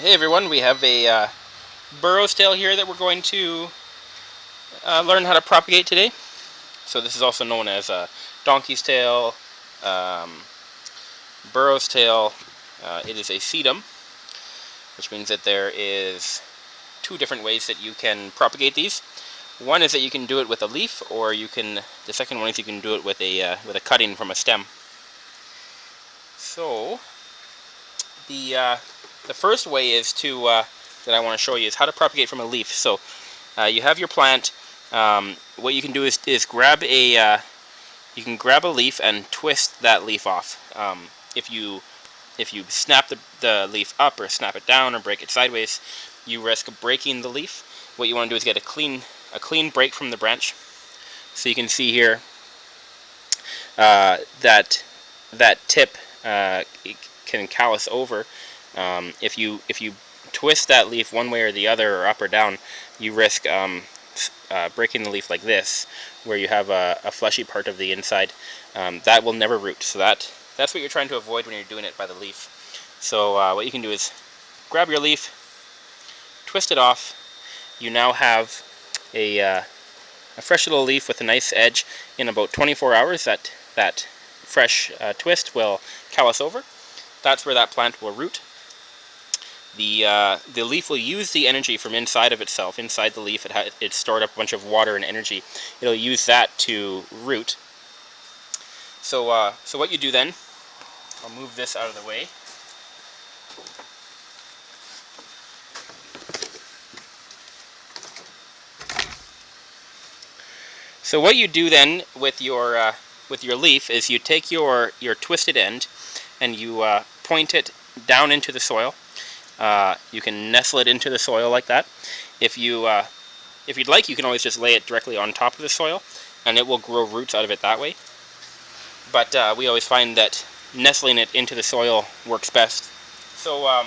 Hey everyone, we have a Burros tail here that we're going to learn how to propagate today. So this is also known as a donkey's tail, Burros tail. It is a sedum, which means that there is two different ways that you can propagate these. One is that you can do it with a leaf, or the second one is you can do it with a cutting from a stem. So the first way is that I want to show you is how to propagate from a leaf. So you have your plant. What you can do is grab a leaf and twist that leaf off. If you snap the leaf up or snap it down or break it sideways, you risk breaking the leaf. What you want to do is get a clean break from the branch. So you can see here that tip can callus over. If you twist that leaf one way or the other, or up or down, you risk breaking the leaf like this, where you have a fleshy part of the inside. That will never root. So that's what you're trying to avoid when you're doing it by the leaf. So what you can do is grab your leaf, twist it off. You now have a fresh little leaf with a nice edge. In about 24 hours, that fresh twist will callus over. That's where that plant will root. The leaf will use the energy from inside of itself. Inside the leaf, it's stored up a bunch of water and energy. It'll use that to root. So what you do then, I'll move this out of the way. So what you do then with your leaf is you take your twisted end and you point it down into the soil. You can nestle it into the soil like that. If you'd like, you can always just lay it directly on top of the soil, and it will grow roots out of it that way. But we always find that nestling it into the soil works best. So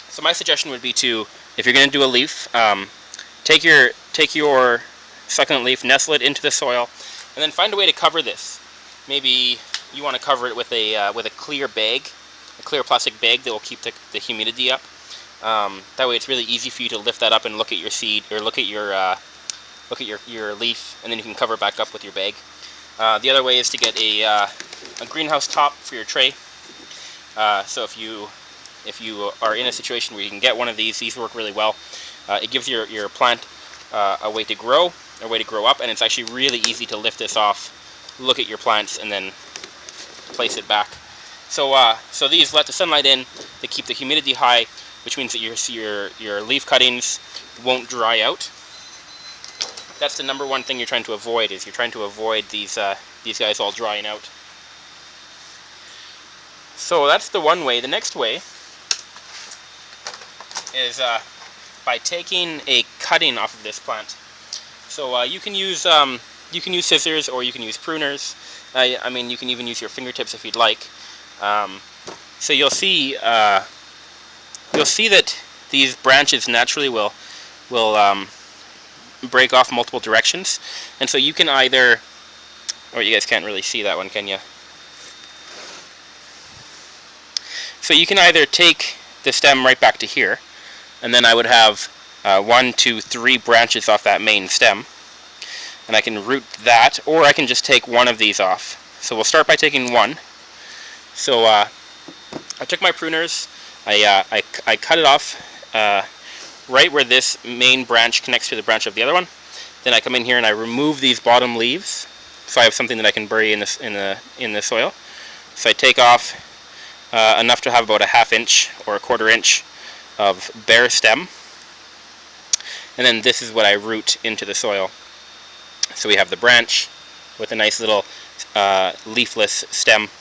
so my suggestion would be if you're going to do a leaf, take your succulent leaf, nestle it into the soil, and then find a way to cover this. Maybe you want to cover it with a clear bag, a clear plastic bag that will keep the humidity up. That way, it's really easy for you to lift that up and look at your seed, or look at your leaf, and then you can cover it back up with your bag. The other way is to get a greenhouse top for your tray. So if you are in a situation where you can get one of these work really well. It gives your plant a way to grow up, and it's actually really easy to lift this off, look at your plants, and then place it back. So these let the sunlight in, they keep the humidity high, which means that your leaf cuttings won't dry out. That's the number one thing you're trying to avoid, is you're trying to avoid these guys all drying out. So that's the one way. The next way is by taking a cutting off of this plant. So you can use scissors, or you can use pruners. I mean, you can even use your fingertips if you'd like. So you'll see that these branches naturally will break off multiple directions, and so you can either, or you guys can't really see that one, can you? So you can either take the stem right back to here, and then I would have 1, 2, 3 branches off that main stem, and I can root that, or I can just take one of these off. So we'll start by taking one. So I took my pruners, I cut it off right where this main branch connects to the branch of the other one. Then I come in here and I remove these bottom leaves, so I have something that I can bury in the soil. So I take off enough to have about a 1/2 inch or a 1/4 inch of bare stem, and then this is what I root into the soil. So we have the branch with a nice little leafless stem.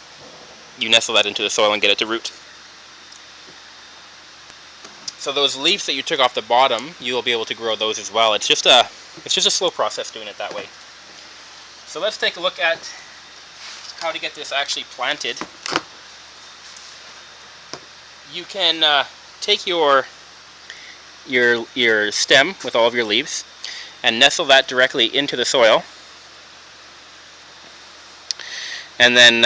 You nestle that into the soil and get it to root. So those leaves that you took off the bottom, you'll be able to grow those as well. It's just a slow process doing it that way. So let's take a look at how to get this actually planted. You can take your stem with all of your leaves and nestle that directly into the soil, and then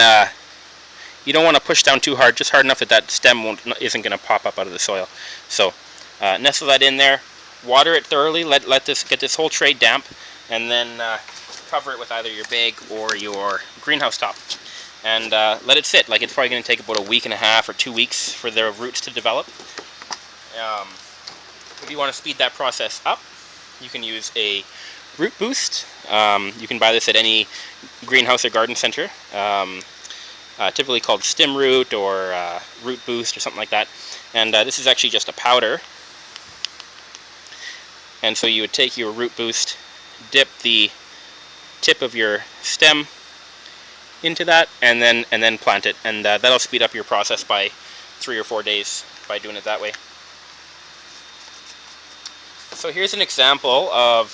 You don't want to push down too hard, just hard enough that that stem isn't going to pop up out of the soil. So nestle that in there, water it thoroughly, let this get this whole tray damp, and then cover it with either your bag or your greenhouse top. And let it sit. Like, it's probably going to take about a week and a half or 2 weeks for the roots to develop. If you want to speed that process up, you can use a root boost. You can buy this at any greenhouse or garden center, typically called stem root or root boost or something like that. And this is actually just a powder. And so you would take your root boost, dip the tip of your stem into that, and then plant it, and that'll speed up your process by 3 or 4 days by doing it that way. So here's an example of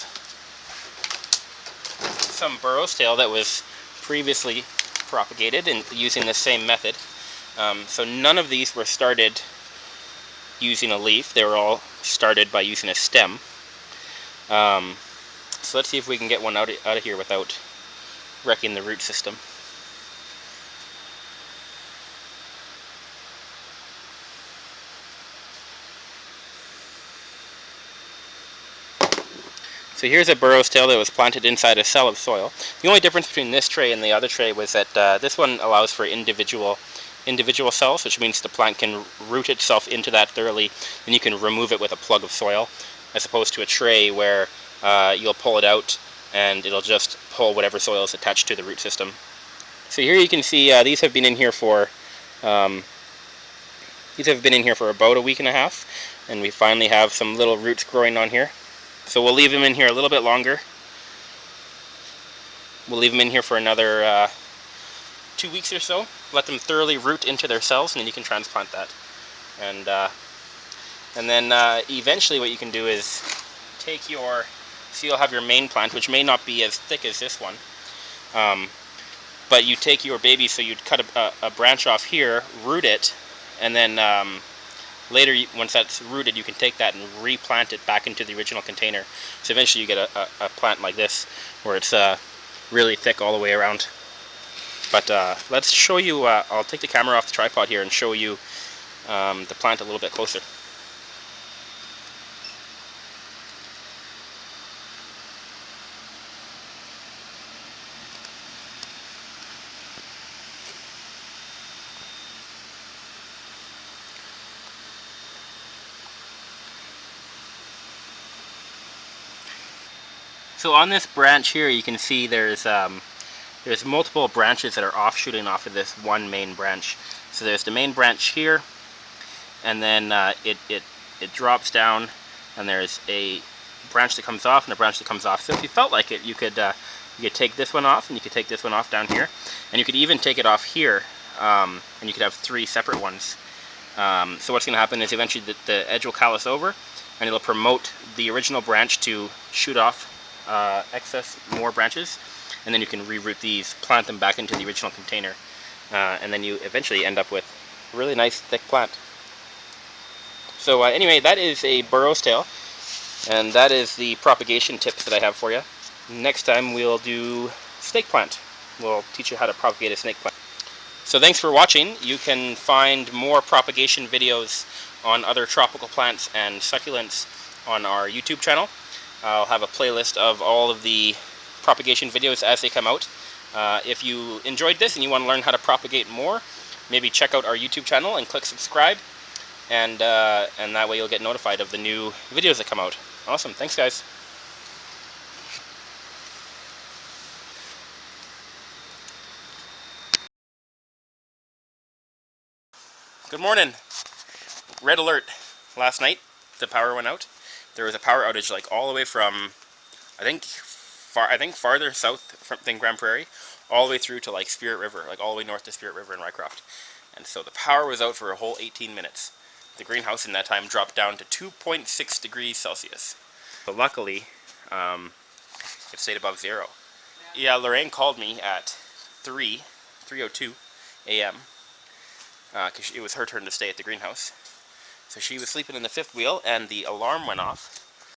some Burros tail that was previously propagated and using the same method. So none of these were started using a leaf. They were all started by using a stem. So let's see if we can get one out of here without wrecking the root system. So here's a Burros tail that was planted inside a cell of soil. The only difference between this tray and the other tray was that this one allows for individual cells, which means the plant can root itself into that thoroughly, and you can remove it with a plug of soil, as opposed to a tray where you'll pull it out and it'll just pull whatever soil is attached to the root system. So here you can see these have been in here for about a week and a half, and we finally have some little roots growing on here. So we'll leave them in here a little bit longer. We'll leave them in here for another 2 weeks or so. Let them thoroughly root into their cells, and then you can transplant that. And then eventually what you can do is take your, so you'll have your main plant, which may not be as thick as this one, but you take your baby, so you'd cut a branch off here, root it, and then later, once that's rooted, you can take that and replant it back into the original container. So eventually you get a plant like this, where it's really thick all the way around. But let's show you, I'll take the camera off the tripod here and show you the plant a little bit closer. So on this branch here, you can see there's multiple branches that are offshooting off of this one main branch. So there's the main branch here, and then it drops down, and there's a branch that comes off and a branch that comes off. So if you felt like it, you could take this one off, and you could take this one off down here, and you could even take it off here, and you could have 3 separate ones. So what's going to happen is eventually the edge will callus over, and it'll promote the original branch to shoot off excess more branches, and then you can reroot these, plant them back into the original container, and then you eventually end up with a really nice thick plant. So anyway, that is a Burros tail, and that is the propagation tips that I have for you. Next time we'll do snake plant. We'll teach you how to propagate a snake plant. So thanks for watching. You can find more propagation videos on other tropical plants and succulents on our YouTube channel. I'll have a playlist of all of the propagation videos as they come out. If you enjoyed this and you want to learn how to propagate more, maybe check out our YouTube channel and click subscribe, and that way you'll get notified of the new videos that come out. Awesome, thanks guys. Good morning. Red alert. Last night the power went out. There was a power outage like all the way from, I think farther south than Grand Prairie, all the way through to like Spirit River, like all the way north to Spirit River in Rycroft. And so the power was out for a whole 18 minutes. The greenhouse in that time dropped down to 2.6 degrees Celsius. But luckily, it stayed above 0. Yeah, Lorraine called me at 3:02 a.m. Because it was her turn to stay at the greenhouse. So she was sleeping in the 5th wheel, and the alarm went off.